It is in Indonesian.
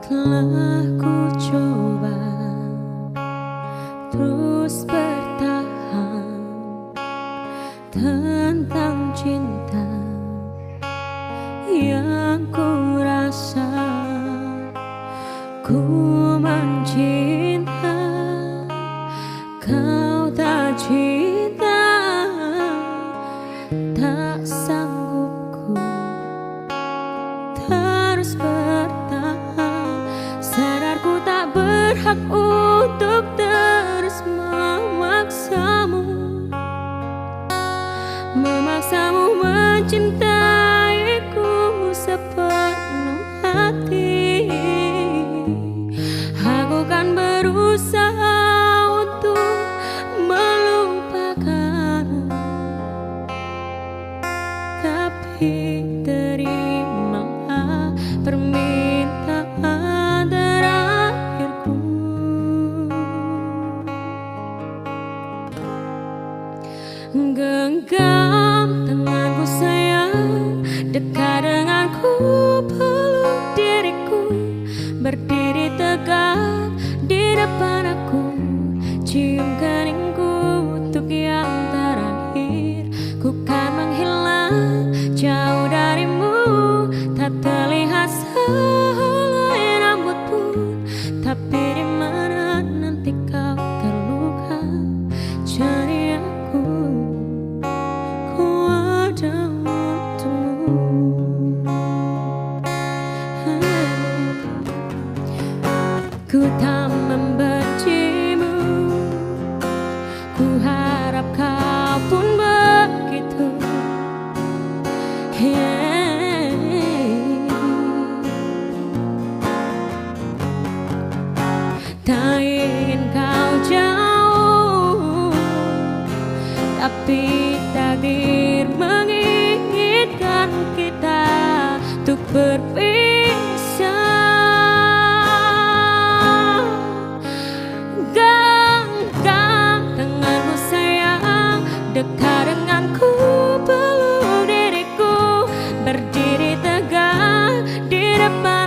Telah ku coba terus bertahan tentang cinta yang ku rasa. Ku mencinta, kau tak cinta. Tak sanggup ku terus bertahan. Sadar ku tak berhak untuk terus memaksamu mencintaiku sepenuh hati. Aku kan berusaha untuk melupakanmu, tapi terimalah permintaan terakhirku. Genggam tanganku sayang, dekat denganku, peluk diriku, berdiri tegak di depan aku, cium keningku untuk yang terakhir. Ku kan menghilang jauh darimu, tak terlihat sehelai rambut pun, tapi di mana nanti kau terluka, cari aku, ku ada untukmu. Ku tak membencimu, ku harap kau pun begitu. Tak ingin kau jauh, tapi takdir menginginkan kita untuk berpisah. Genggam tanganku sayang, dekat denganku, peluk diriku, berdiri tegak di depan